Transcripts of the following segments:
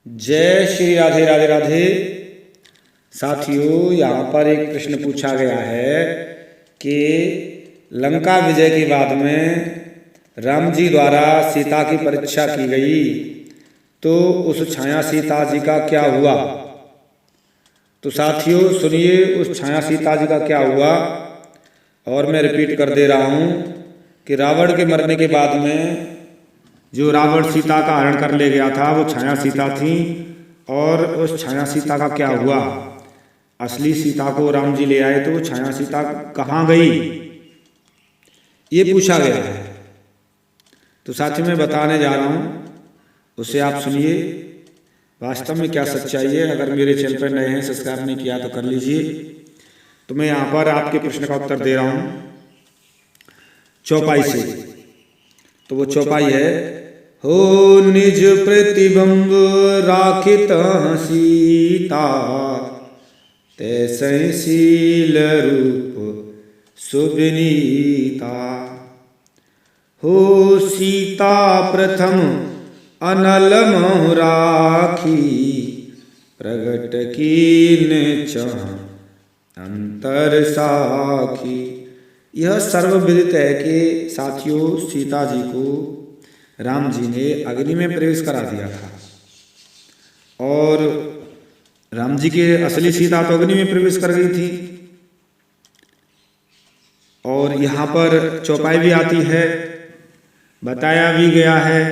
जय श्री राधे राधे राधे। साथियों, यहाँ पर एक प्रश्न पूछा गया है कि लंका विजय के बाद में राम जी द्वारा सीता की परीक्षा की गई तो उस छाया सीता जी का क्या हुआ। तो साथियों सुनिए उस छाया सीता जी का क्या हुआ। और मैं रिपीट कर दे रहा हूँ कि रावण के मरने के बाद में जो रावण सीता का हरण कर ले गया था वो छाया सीता थी। और उस छाया सीता का क्या हुआ, असली सीता को राम जी ले आए तो छाया सीता कहाँ गई, ये पूछा गया है। तो साथियों मैं बताने जा रहा हूँ, उसे आप सुनिए वास्तव में क्या सच्चाई है। अगर मेरे चैनल पर नए हैं, सब्सक्राइब नहीं किया तो कर लीजिए। तो मैं यहाँ पर आपके प्रश्न का उत्तर दे रहा हूँ चौपाई से। तो वो चौपाई है, हो निज प्रतिबिंब राखित सीता, तैसे शील रूप सुविनीता। हो सीता प्रथम अनल मोह राखी, प्रगट कीन चह अंतर साखी। यह सर्वविदित है कि साथियों सीता जी को राम जी ने अग्नि में प्रवेश करा दिया था। और राम जी के असली सीता तो अग्नि में प्रवेश कर गई थी। और यहाँ पर चौपाई भी आती है, बताया भी गया है।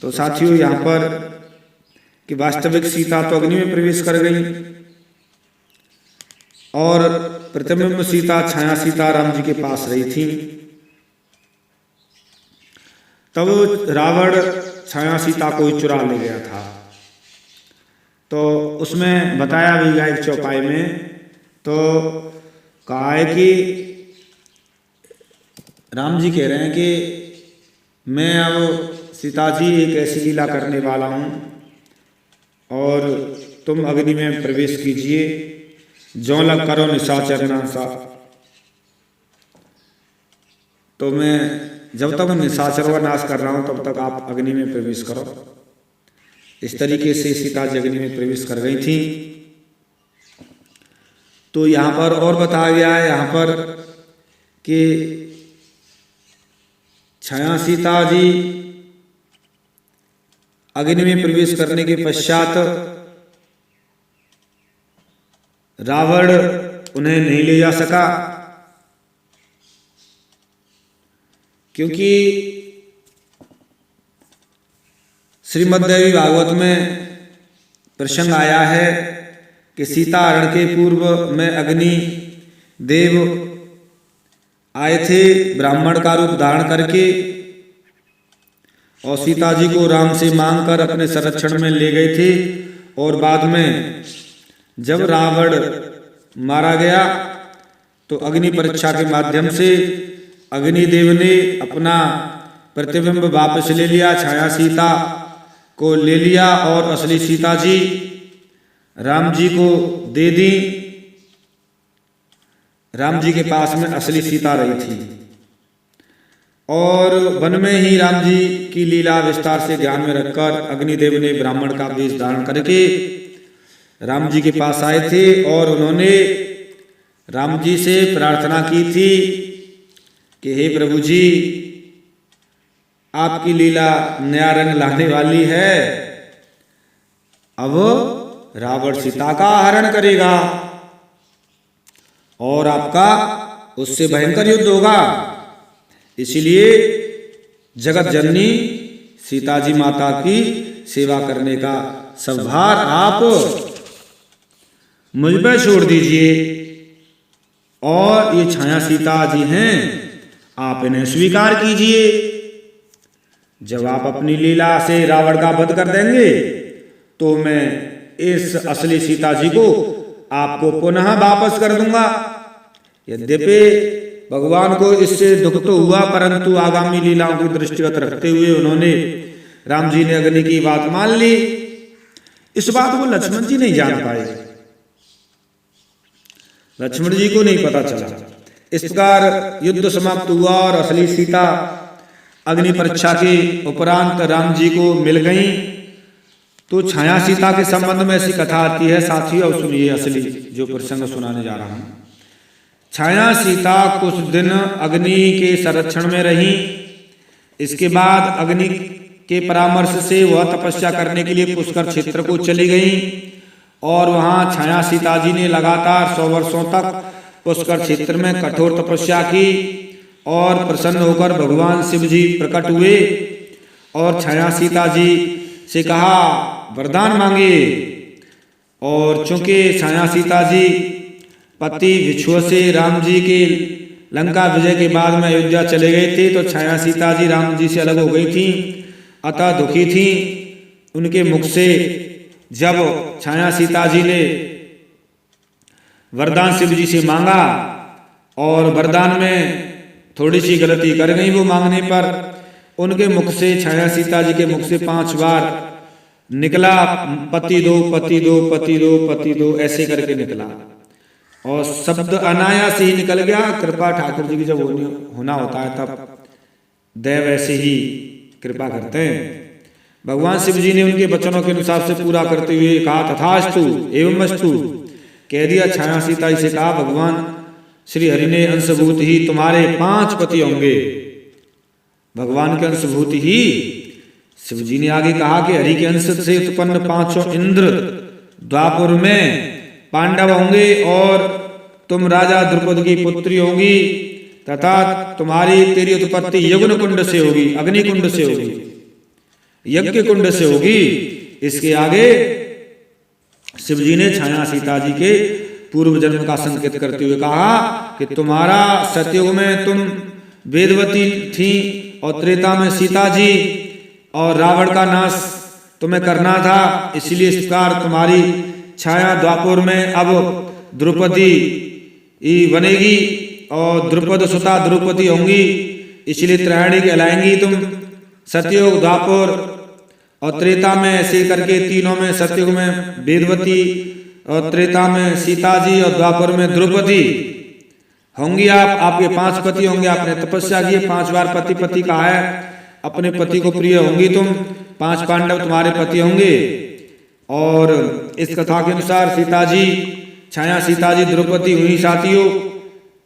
तो साथियों यहाँ पर कि वास्तविक सीता तो अग्नि में प्रवेश कर गई और प्रतिबिंब सीता छाया सीता राम जी के पास रही थी। तब रावण छाया सीता को चुरा ले गया था। तो उसमें बताया भी गया एक चौपाई में, तो कहा है कि राम जी कह रहे हैं कि मैं अब सीता जी एक ऐसी लीला करने वाला हूँ और तुम अग्नि में प्रवेश कीजिए, जो लग करो निशाचर नासा। तो मैं जब तक निशाचरों का नाश कर रहा हूं तब तक आप अग्नि में प्रवेश करो। इस तरीके से सीता जी अग्नि में प्रवेश कर गई थी। तो यहाँ पर और बताया गया है यहाँ पर कि छाया सीता जी अग्नि में प्रवेश करने के पश्चात रावण उन्हें नहीं ले जा सका, क्योंकि श्रीमद्देवी भागवत में प्रसंग आया है कि सीता हरण के पूर्व में अग्नि देव आए थे ब्राह्मण का रूप धारण करके, और सीता जी को राम से मांगकर अपने संरक्षण में ले गए थे। और बाद में जब रावण मारा गया तो अग्नि परीक्षा के माध्यम से अग्निदेव ने अपना प्रतिबिंब वापस ले लिया, छाया सीता को ले लिया और असली सीता जी राम जी को दे दी। राम जी के पास में असली सीता रही थी। और वन में ही राम जी की लीला विस्तार से ध्यान में रखकर अग्निदेव ने ब्राह्मण का वेश धारण करके राम जी के पास आए थे और उन्होंने राम जी से प्रार्थना की थी कि हे प्रभु जी, आपकी लीला नया रंग लाने वाली है। अब रावण सीता का हरण करेगा और आपका उससे भयंकर युद्ध होगा। इसलिए जगत जननी सीता जी माता की सेवा करने का सब भार आप मुझ पर छोड़ दीजिए। और ये छाया सीता जी हैं, आप इन्हें स्वीकार कीजिए। जब आप अपनी लीला से रावण का वध कर देंगे तो मैं इस असली सीता जी को आपको पुनः वापस कर दूंगा। यद्यपि भगवान को इससे दुख तो हुआ, परंतु आगामी लीलाओं की दृष्टिगत रखते हुए उन्होंने राम जी ने अग्नि की बात मान ली। इस बात को लक्ष्मण जी नहीं जान पाए, लक्ष्मण जी को नहीं पता चला। इस प्रकार युद्ध समाप्त हुआ और असली सीता अग्नि परीक्षा के उपरांत राम जी को मिल गई। तो छाया सीता के संबंध में ऐसी कथा आती है साथियों, और सुनिए असली जो प्रसंग सुनाने जा रहा हूं। छाया सीता कुछ दिन अग्नि के संरक्षण में रही। इसके बाद अग्नि के परामर्श से वह तपस्या करने के लिए पुष्कर क्षेत्र को चली गई और वहां छाया सीता जी ने लगातार 100 वर्षों तक पुष्कर क्षेत्र में कठोर तपस्या की और प्रसन्न होकर भगवान शिव जी प्रकट हुए और छाया सीता जी से कहा वरदान मांगे। और चूंकि छाया सीता जी पति विछुआ से राम जी के लंका विजय के बाद में अयोध्या चले गए थे, तो छाया सीता जी राम जी से अलग हो गई थी, अतः दुखी थी। उनके मुख से जब छाया सीता जी ने वरदान शिव जी से मांगा और वरदान में थोड़ी सी गलती कर गई, वो मांगने पर उनके मुख से छाया सीता जी के मुख से 5 बार निकला पति दो पति दो पति दो पति दो, ऐसे करके निकला और शब्द अनायास ही निकल गया। कृपा ठाकुर जी की जब होना होता है तब देव ऐसे ही कृपा करते हैं। भगवान शिव जी ने उनके वचनों के अनुसार से पूरा करते हुए कहा तथास्तु एवमस्तु कह दिया। छाया सीता जी से कहा भगवान श्री हरि ने अंशभूत ही तुम्हारे 5 पति होंगे। भगवान के अंशभूत ही शिव जी ने आगे कहा कि हरि के अंश से उत्पन्न 5 इंद्र द्वापर में पांडव होंगे और तुम राजा द्रुपद की पुत्री होगी तथा तेरी उत्पत्ति यज्ञ कुंड से होगी, अग्नि कुंड से होगी, यज्ञ कुंड से होगी। इसके आगे शिव जी ने छाया सीता जी के पूर्व जन्म का संकेत करते हुए कहा कि तुम्हारा सतयुग में तुम वेदवती थी और त्रेता में सीता जी और रावण का नाश तुम्हें करना था, इसलिए इस प्रकार तुम्हारी छाया द्वापर में अब द्रौपदी बनेगी और द्रुपद सुता द्रौपदी होंगी, इसलिए त्रयाणी कहलाएंगी तुम। सतयुग द्वापर और त्रेता में ऐसे करके तीनों में, सतयुग में वेदवती और त्रेता में सीता जी और द्वापर में द्रौपदी होंगी। आपके 5 पति होंगे। आपने तपस्या की 5 बार पति पति कहा है, अपने पति को प्रिय होंगी तुम। 5 पांडव तुम्हारे पति होंगे। और इस कथा के अनुसार सीता जी छाया सीता जी द्रौपदी हुई। साथियों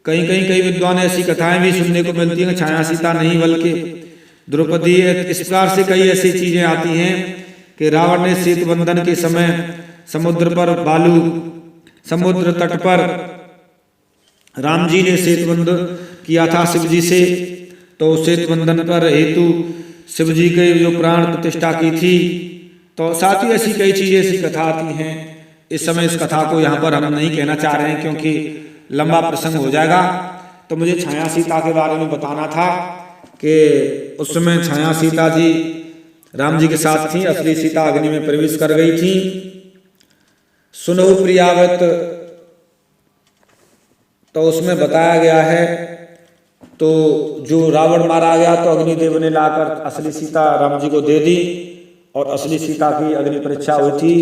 कई विद्वान ऐसी कथाएं भी सुनने को मिलती हैं, छाया सीता नहीं बल्कि द्रौपदी। इस प्रकार से कई ऐसी चीजें आती हैं कि रावण ने सेतुबंधन के समय समुद्र पर समुद्र तट पर राम जी ने सेतुबंधन किया था शिव जी से, तो सेतुबंधन पर हेतु शिव जी के जो प्राण प्रतिष्ठा की थी। तो साथ ही ऐसी कई चीजें ऐसी कथा आती हैं। इस समय इस कथा को यहाँ पर हम नहीं कहना चाह रहे हैं क्योंकि लंबा प्रसंग हो जाएगा। तो मुझे छाया सीता के बारे में बताना था कि उस समय छाया सीता जी राम जी के साथ थी, असली सीता अग्नि में प्रवेश कर गई थी। सुनो प्रियावत, तो उसमें बताया गया है तो जो रावण मारा गया तो अग्निदेव ने लाकर असली सीता राम जी को दे दी और असली सीता की अग्नि परीक्षा हुई थी।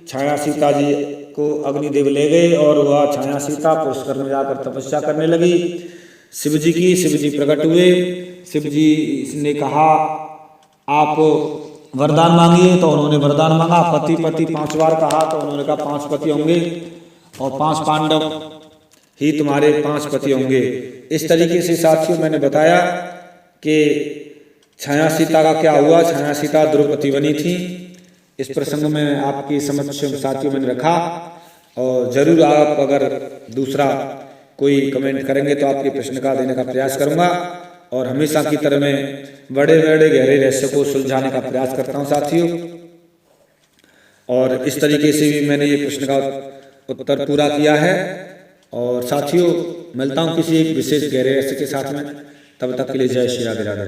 छाया सीता जी को अग्निदेव ले गए और वह छाया सीता पुष्कर में जाकर तपस्या करने लगी शिव जी की। शिव जी प्रकट हुए। शिव जी ने कहा आप वरदान मांगिए, तो उन्होंने वरदान मांगा। पति पति 5 बार कहा तो उन्होंने कहा 5 पति होंगे और 5 पांडव ही तुम्हारे 5 पति होंगे। इस तरीके से साथियों मैंने बताया कि छाया सीता का क्या हुआ। छाया सीता द्रौपदी बनी थी। इस प्रसंग में आपकी समक्ष साथियों मैंने रखा और जरूर आप अगर दूसरा कोई कमेंट करेंगे तो आपके प्रश्न का देने का प्रयास करूंगा और हमेशा की तरह मैं बड़े बड़े गहरे रहस्य को सुलझाने का प्रयास करता हूं साथियों। और इस तरीके से भी मैंने ये प्रश्न का उत्तर पूरा किया है। और साथियों मिलता हूं किसी एक विशेष गहरे रहस्य के साथ में, तब तक के लिए जय श्री राधे राधे।